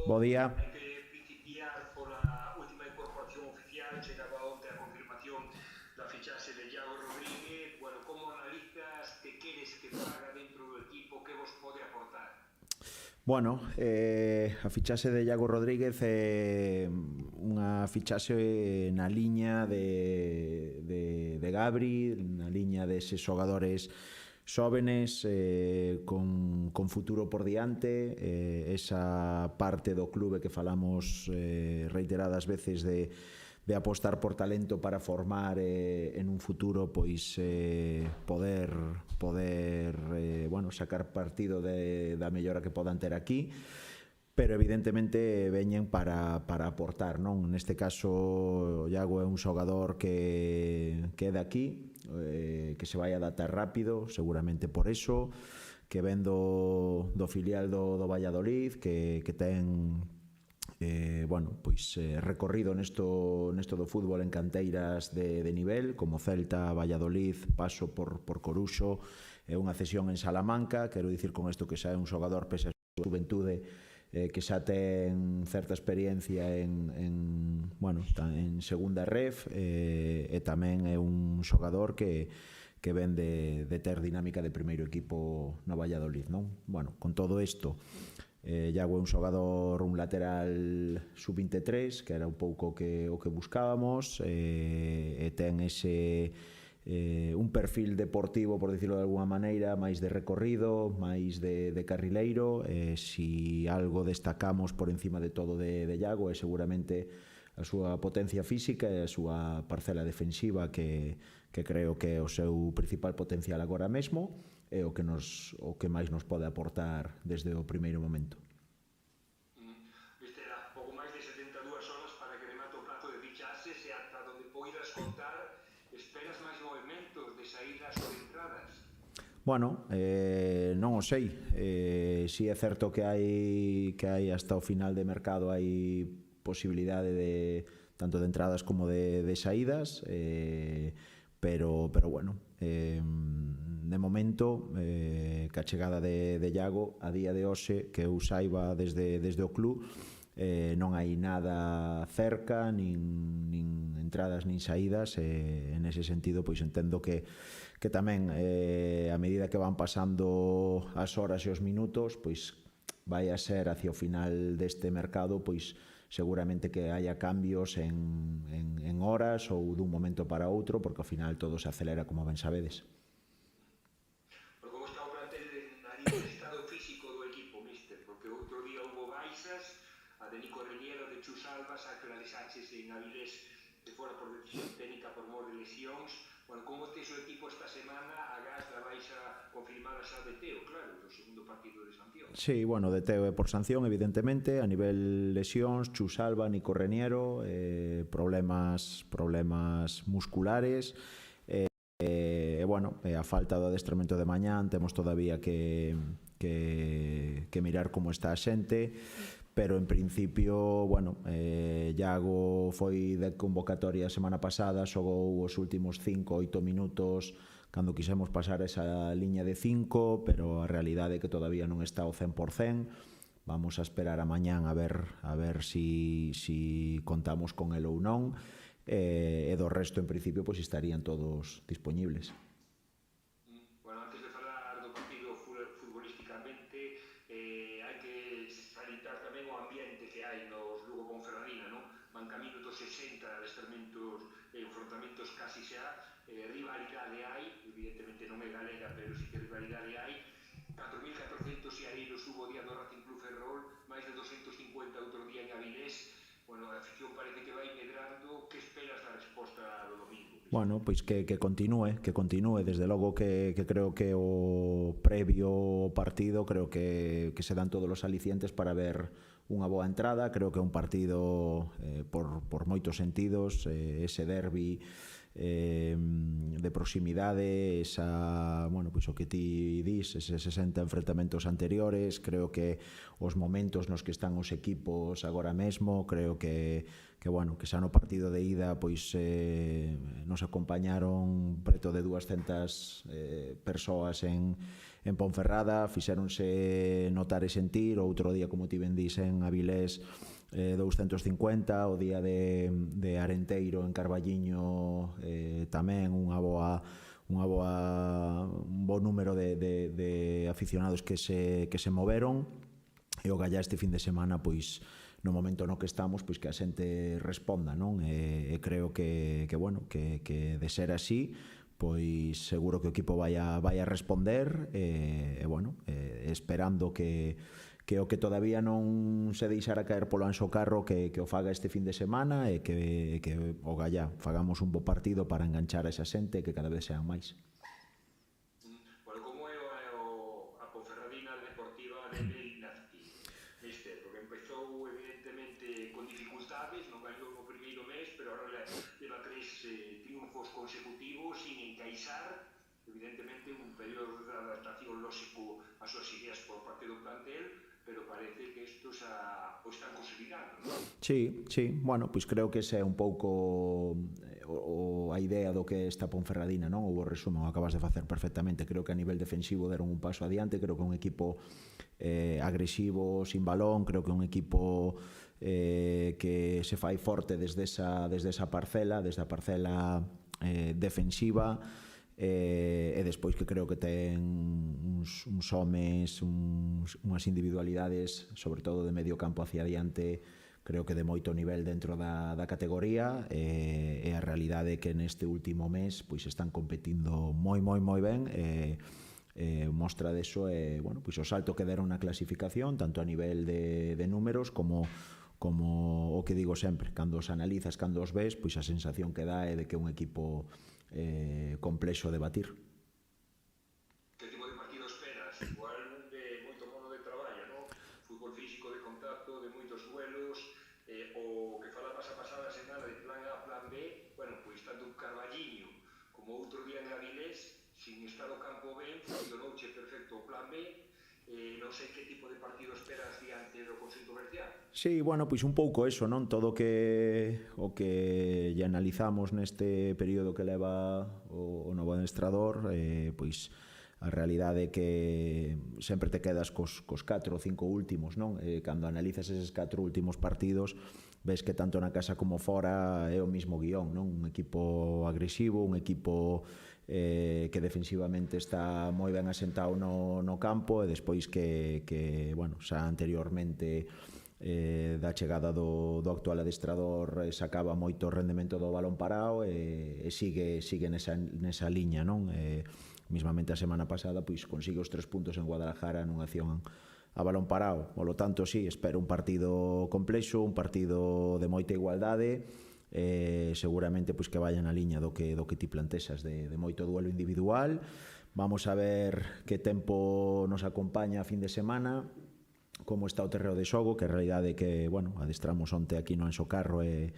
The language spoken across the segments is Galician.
Bo día. hai que principiar pola última incorporación oficial. Chegaba onte a confirmación da fichaxe de Iago Rodríguez. Bueno, como analizas, que queres que faga dentro do equipo, que vos pode aportar? Bueno, a fichaxe de Iago Rodríguez é unha fichaxe na liña de Gabri, na liña deses xogadores xóvenes con futuro por diante, esa parte do clube que falamos reiteradas veces de apostar por talento para formar en un futuro pois poder bueno, sacar partido da mellora que podan ter aquí, pero evidentemente veñen para aportar, non? Neste caso, Iago é un xogador que é de aquí, que se vai adaptar rápido, seguramente por eso, que ven do filial do Valladolid, que ten bueno, pois recorrido nesto do fútbol en canteiras de nivel, como Celta, Valladolid, paso por Coruxo, unha cesión en Salamanca. Quero dicir con isto que xa é un xogador, pese a súa juventude, que xa ten certa experiencia bueno, en segunda ref, e tamén é un xogador que ven de ter dinámica de primeiro equipo no Valladolid, non? Bueno, con todo isto, Iago é un xogador, un lateral sub-23, que era un pouco o que buscábamos, e ten ese un perfil deportivo, por dicirlo de alguna maneira, máis de recorrido, máis de carrileiro. Si algo destacamos por encima de todo de Iago é seguramente a súa potencia física e a súa parcela defensiva, que creo que é o seu principal potencial agora mesmo, é o que máis nos pode aportar desde o primeiro momento. Viste, terá pouco máis de 72 horas para que remate o plazo de fichaxes e ata donde poidas contar, esperas máis movimentos de saídas ou de entradas? Bueno, non o sei. Si é certo que hai hasta o final de mercado hai posibilidade de tanto de entradas como de saídas, pero bueno, de momento, ca chegada de Iago, a día de hoxe, que eu saiba desde o club, non hai nada cerca, nin entradas nin saídas, en ese sentido pois entendo que tamén a medida que van pasando as horas e os minutos, pois vai a ser hacia o final deste mercado, pois seguramente que haya cambios en horas ou dun momento para outro, porque ao final todo se acelera, como ben sabedes. Pero como está o plantel a nivel de estado físico do equipo, míster? Porque outro día houve baixas, a de Nico Reñero, de Chus Albas, a Clara Sánchez en Avilés, que fora por decisión técnica por mor de lesións. Bueno, como tes o equipo esta semana, agás da baixa confirmada xa de Teo, claro, do segundo partido de sanción? Sí, bueno, de Teo é por sanción, evidentemente, a nivel lesións, Chus Alba, Nico Reñero, problemas musculares, e bueno, a falta do adestramento de mañán, temos todavía que mirar como está a xente, pero en principio, bueno, Iago foi de convocatoria a semana pasada, xogou os últimos 5-8 minutos cando quisemos pasar esa liña de 5, pero a realidade é que todavía non está ao 100%. Vamos a esperar a mañán a ver si contamos con el ou non, e do resto, en principio, pois estarían todos dispoñibles. Bueno, antes de falar do partido futbolísticamente, hai que salientar tamén o ambiente que hai nos Lugo Ponferradina, non? Van camino dos 60 adestamentos e enfrontamentos casi xa, rivalidade hai, evidentemente non é galega, pero sí que rivalidade hai. 4.400 xareiros hubo o día do Racing Club Ferrol, máis de 250 outro día en Avilés. Bueno, a afición parece que vai medrando. Que esperas da resposta do domingo? Bueno, pois que continúe, desde logo que creo que o previo ao partido creo que se dan todos os alicientes para ver unha boa entrada. Creo que é un partido por moitos sentidos, ese derbi de proximidade, esa, bueno, pois o que ti dis, ese 60 enfrentamentos anteriores. Creo que os momentos nos que están os equipos agora mesmo, creo que bueno, que xa no partido de ida pois nos acompañaron preto de 200 persoas en Ponferrada, fixéronse notar e sentir. Outro día, como ti ben dixen, Avilés 250, o día de Arenteiro en Carballiño tamén un bo número de aficionados que se moveron, e o Gallá este fin de semana pois no momento no que estamos, pois que a xente responda, non? E creo que bueno, que de ser así, pois seguro que o equipo vai a responder, e bueno, esperando que o que todavía non se deixara caer polo Anxo Carro que o faga este fin de semana, e que o Gallá fagamos un bo partido para enganchar a esa xente, que cada vez sean máis. Bueno, como é a Ponferradina Deportiva de Belinazzi, mister? Porque empezou evidentemente con dificultades, non gañou no primeiro mes, pero agora leva 3 triunfos consecutivos sin encaixar, evidentemente un período de adaptación lógico ás súas ideas por parte do plantel, pero parece que isto xa o están consolidando, non? Sí, bueno, pois creo que ese é un pouco a idea do que esta Ponferradina, non? O resumo acabas de facer perfectamente. Creo que a nivel defensivo deron un paso adiante, creo que un equipo agresivo, sin balón, creo que un equipo que se fai forte desde esa parcela, desde a parcela defensiva, e despois que creo que ten uns homes, unhas individualidades, sobre todo de medio campo hacia adiante, creo que de moito nivel dentro da categoría, e a realidade é que neste último mes pois están competindo moi ben, mostra deso é bueno, pois o salto que deron na clasificación, tanto a nivel de números como o que digo sempre, cando os analizas, cando os ves, pois a sensación que dá é de que é un equipo complexo de batir. Que tipo de partido esperas? Igual de moito modo de traballo, non? Fútbol físico de contacto, de moitos duelos, o que falabas a pasada semana de plan A, plan B, bueno, pois tanto un Carballiño como outro día en Avilés, sin estar o campo ben, funcionouche perfecto o plan B. Non sei que tipo de partido esperas diante do Conxunto Bercián. Sí, bueno, pois un pouco eso, non? Todo o que lle analizamos neste período que leva o novo adestrador, pois a realidade é que sempre te quedas cos 4 ou 5 últimos, non? Cando analizas eses 4 últimos partidos, ves que tanto na casa como fora é o mismo guión, non? Un equipo agresivo, un equipo que defensivamente está moi ben asentado no campo, e despois que bueno, xa anteriormente da chegada do actual adestrador sacaba moito rendemento do balón parado, e sigue nesa liña, non? Mismamente a semana pasada pois consigue os 3 puntos en Guadalajara nunha acción a balón parado. Polo tanto, sí, espero un partido complexo, un partido de moita igualdade, seguramente pois que vaya na liña do que ti plantexas, de moito duelo individual. Vamos a ver que tempo nos acompaña a fin de semana, como está o terreo de xogo, que a realidade é que, bueno, adestramos onte aquí no Anxo Carro e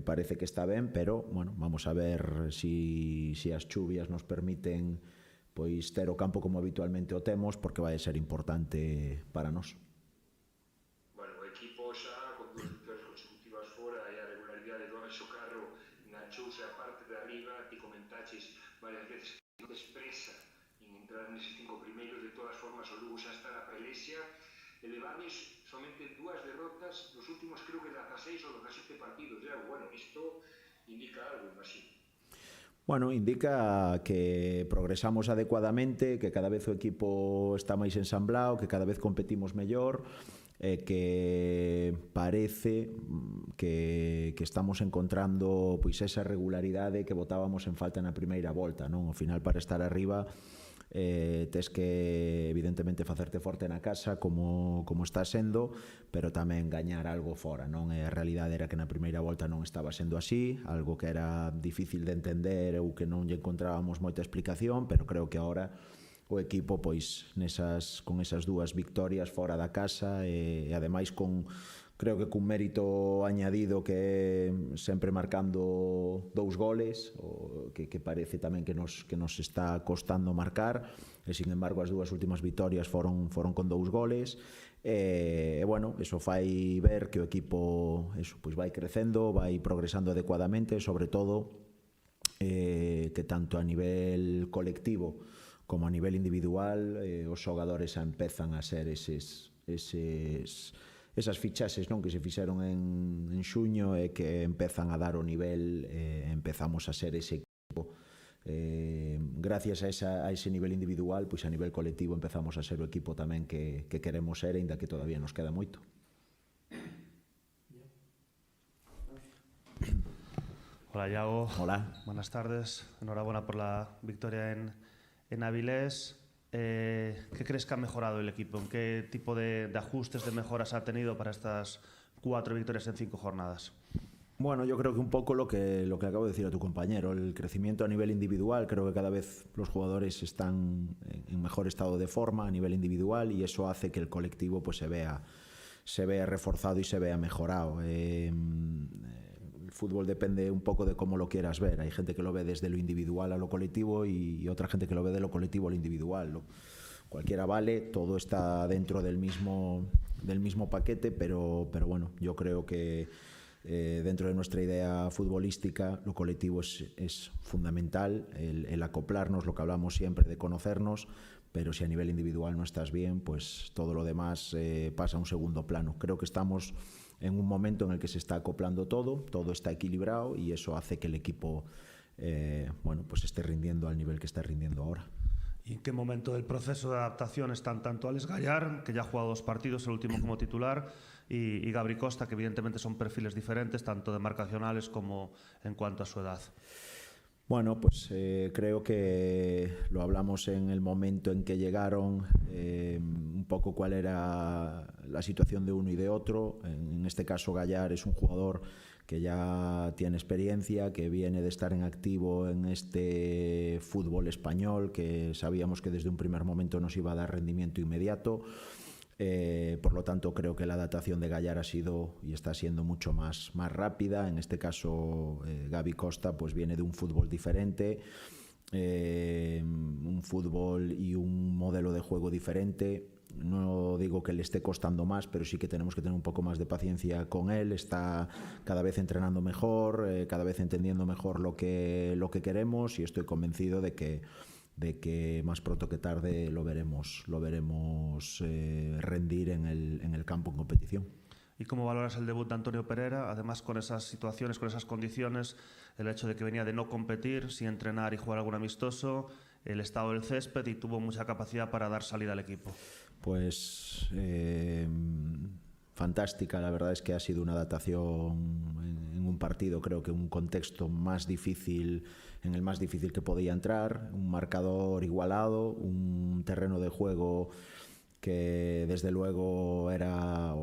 parece que está ben, pero, bueno, vamos a ver si as chuvias nos permiten pois ter o campo como habitualmente o temos, porque vai ser importante para nós. Bueno, o equipo xa con 2 victorias consecutivas fora e a regularidade do Anxo Carro enganchouse a parte de arriba. Ti comentaches varias veces que non expresa en entrar neses 5 primeiros. De todas formas, o Lugo xa está na pelexia, e levades somente 2 derrotas nos últimos, creo que 16 ou 17 partidos. Bueno, isto indica algo, imagino. Bueno, indica que progresamos adecuadamente, que cada vez o equipo está máis ensamblado, que cada vez competimos mellor, que parece que estamos encontrando pois esa regularidade que botábamos en falta na primeira volta, non? Ao final, para estar arriba, tes que evidentemente facerte forte na casa como está sendo, pero tamén gañar algo fora, non? A realidade era que na primeira volta non estaba sendo así, algo que era difícil de entender ou que non lle encontrábamos moita explicación, pero creo que agora o equipo pois con esas 2 victorias fora da casa, e ademais creo que cun mérito añadido, que sempre marcando 2 goles, que parece tamén que nos está costando marcar, e sin embargo as 2 últimas vitorias foron con 2 goles, Bueno, eso fai ver que o equipo pois vai crecendo, vai progresando adecuadamente, sobre todo que tanto a nivel colectivo como a nivel individual os xogadores empezan a ser esas fichaxes, non, que se fixeron en xuño e que empezan a dar o nivel, empezamos a ser ese equipo. Gracias a ese nivel individual, pois a nivel colectivo empezamos a ser o equipo tamén que queremos ser, aínda que todavía nos queda moito. Hola, Iago. Hola. Buenas tardes. Enhorabuena por la victoria en Avilés. ¿Qué crees que ha mejorado el equipo? ¿En qué tipo de ajustes, de mejoras ha tenido para estas 4 victorias en 5 jornadas? Bueno, yo creo que un poco lo que acabo de decir a tu compañero, el crecimiento a nivel individual, creo que cada vez los jugadores están en mejor estado de forma a nivel individual y eso hace que el colectivo pues se vea reforzado y se vea mejorado. El fútbol depende un poco de cómo lo quieras ver. Hay gente que lo ve desde lo individual a lo colectivo y otra gente que lo ve de lo colectivo a lo individual. Cualquiera vale, todo está dentro del mismo paquete, pero bueno, yo creo que dentro de nuestra idea futbolística lo colectivo es fundamental, el acoplarnos, lo que hablamos siempre de conocernos, pero si a nivel individual no estás bien, pues todo lo demás pasa a un segundo plano. Creo que estamos en un momento en el que se está acoplando todo está equilibrado y eso hace que el equipo bueno, pues esté rindiendo al nivel que está rindiendo ahora. ¿Y en qué momento del proceso de adaptación están tanto Alex Gallar, que ya ha jugado 2 partidos, el último como titular, y Gabri Costa, que evidentemente son perfiles diferentes, tanto demarcacionales como en cuanto a su edad? Bueno, pues creo que lo hablamos en el momento en que llegaron, un poco cuál era la situación de uno y de otro. En este caso Gallar es un jugador que ya tiene experiencia, que viene de estar en activo en este fútbol español, que sabíamos que desde un primer momento nos iba a dar rendimiento inmediato. Por lo tanto, creo que la adaptación de Gallar ha sido y está siendo mucho más rápida. En este caso, Gabi Costa pues viene de un fútbol diferente, un fútbol y un modelo de juego diferente. No digo que le esté costando más, pero sí que tenemos que tener un poco más de paciencia con él. Está cada vez entrenando mejor, cada vez entendiendo mejor lo que queremos y estoy convencido de que más pronto que tarde lo veremos rendir en el campo en competición. ¿Y cómo valoras el debut de Antonio Pereira? Además, con esas situaciones, con esas condiciones, el hecho de que venía de no competir, sin entrenar y jugar algún amistoso, el estado del césped y tuvo mucha capacidad para dar salida al equipo. Pues fantástica, la verdad es que ha sido una adaptación en un partido, creo que un contexto más difícil, en el más difícil que podía entrar, un marcador igualado, un terreno de juego que desde luego era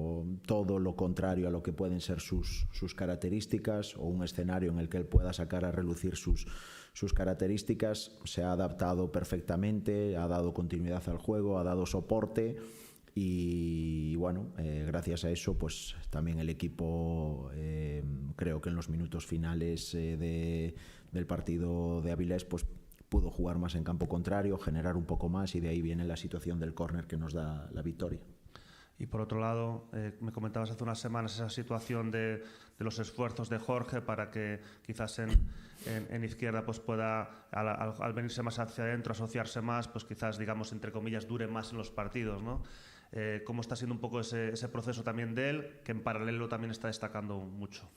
todo lo contrario a lo que pueden ser sus características, o un escenario en el que él pueda sacar a relucir sus características. Se ha adaptado perfectamente, ha dado continuidad al juego, ha dado soporte y bueno, gracias a eso pues también el equipo creo que en los minutos finales del partido de Avilés pues pudo jugar más en campo contrario, generar un poco más y de ahí viene la situación del córner que nos da la victoria. Y por otro lado, me comentabas hace unas semanas esa situación de los esfuerzos de Jorge para que quizás en izquierda pues pueda, al venirse más hacia adentro, asociarse más, pues quizás, digamos, entre comillas, dure más en los partidos, ¿no? ¿Cómo está siendo un poco ese proceso también de él, que en paralelo también está destacando mucho?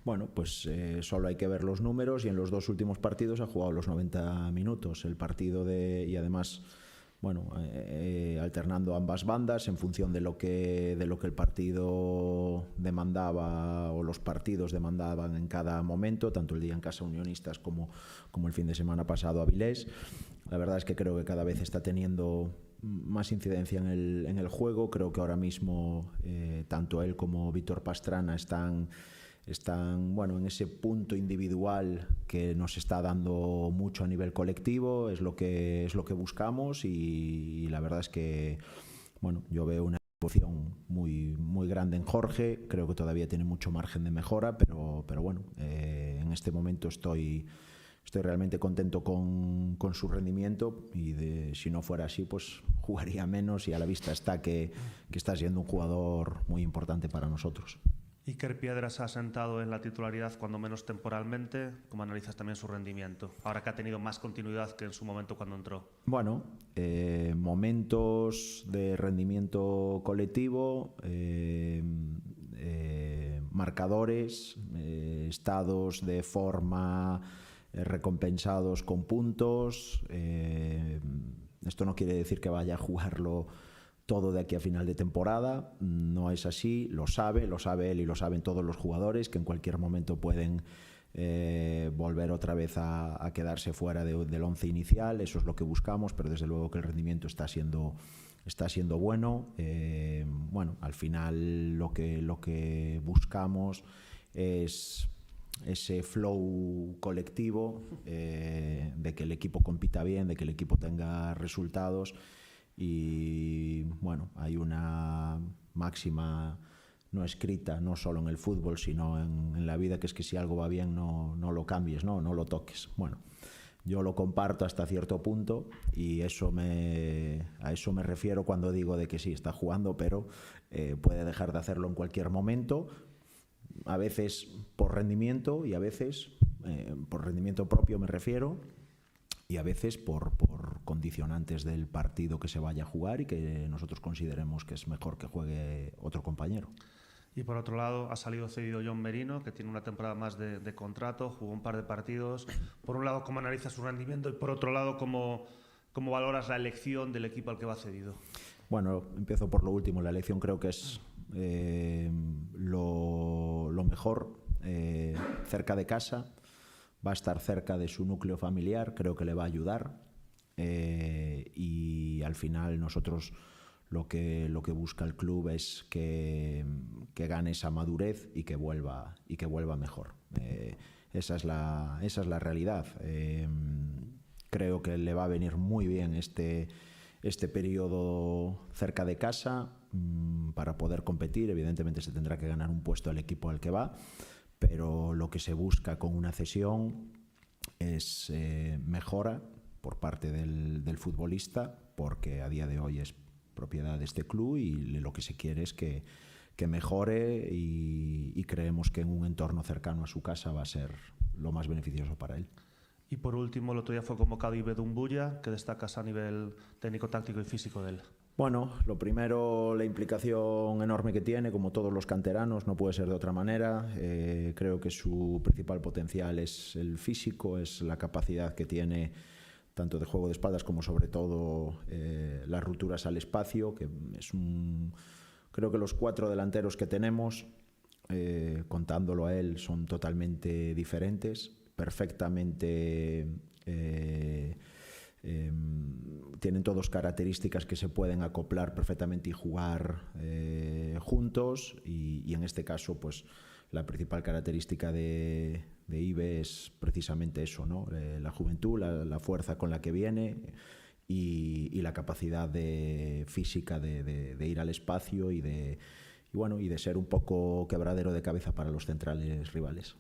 Bueno, pues solo hay que ver los números y en los 2 últimos partidos ha jugado los 90 minutos. El partido y además, bueno, alternando ambas bandas en función de lo que el partido demandaba o los partidos demandaban en cada momento, tanto el día en casa Unionistas como el fin de semana pasado Avilés. La verdad es que creo que cada vez está teniendo más incidencia en el juego. Creo que ahora mismo tanto él como Víctor Pastrana están bueno, en ese punto individual que nos está dando mucho a nivel colectivo, es lo que buscamos y la verdad es que bueno, yo veo una evolución muy grande en Jorge. Creo que todavía tiene mucho margen de mejora, pero bueno, en este momento estoy realmente contento con su rendimiento y si no fuera así, pues jugaría menos, y a la vista está que está siendo un jugador muy importante para nosotros. Iker Piedras ha sentado en la titularidad cuando menos temporalmente. ¿Cómo analizas también su rendimiento, ahora que ha tenido más continuidad que en su momento cuando entró? Bueno, momentos de rendimiento colectivo, marcadores, estados de forma recompensados con puntos. Esto no quiere decir que vaya a jugarlo todo de aquí a final de temporada, no es así, lo sabe él y lo saben todos los jugadores, que en cualquier momento pueden volver otra vez a quedarse fuera del once inicial. Eso es lo que buscamos, pero desde luego que el rendimiento está siendo bueno. Bueno, al final lo que buscamos es ese flow colectivo, de que el equipo compita bien, de que el equipo tenga resultados. Y bueno, hay una máxima no escrita, no solo en el fútbol, sino en la vida, que es que si algo va bien no lo cambies, no lo toques. Bueno, yo lo comparto hasta cierto punto, y a eso me refiero cuando digo de que sí, está jugando, pero puede dejar de hacerlo en cualquier momento, a veces por rendimiento y a veces por rendimiento propio me refiero, y a veces por condicionantes del partido que se vaya a jugar y que nosotros consideremos que es mejor que juegue otro compañero. Y por otro lado, ha salido cedido Jon Merino, que tiene una temporada más de contrato, jugó un par de partidos. Por un lado, ¿cómo analizas su rendimiento? Y por otro lado, ¿cómo valoras la elección del equipo al que va cedido? Bueno, empiezo por lo último. La elección creo que es lo mejor, cerca de casa. Va a estar cerca de su núcleo familiar, creo que le va a ayudar, y al final nosotros lo que busca el club es que gane esa madurez y que vuelva mejor. Esa es la realidad. Creo que le va a venir muy bien este periodo cerca de casa para poder competir. Evidentemente se tendrá que ganar un puesto al equipo al que va, pero lo que se busca con una cesión es mejora por parte del futbolista, porque a día de hoy es propiedad de este club y lo que se quiere es que mejore, y creemos que en un entorno cercano a su casa va a ser lo más beneficioso para él. Y por último, el otro día fue convocado Ibe Doumbouya. ¿Qué destacas a nivel técnico, táctico y físico de él? Bueno, lo primero, la implicación enorme que tiene, como todos los canteranos, no puede ser de otra manera. Creo que su principal potencial es el físico, es la capacidad que tiene tanto de juego de espaldas como sobre todo las rupturas al espacio, que es creo que los 4 delanteros que tenemos, contándolo a él, son totalmente diferentes, perfectamente... tienen todos características que se pueden acoplar perfectamente y jugar juntos, y en este caso pues la principal característica de Ibe es precisamente eso, ¿no? La juventud, la fuerza con la que viene y la capacidad física de ir al espacio y de ser un poco quebradero de cabeza para los centrales rivales.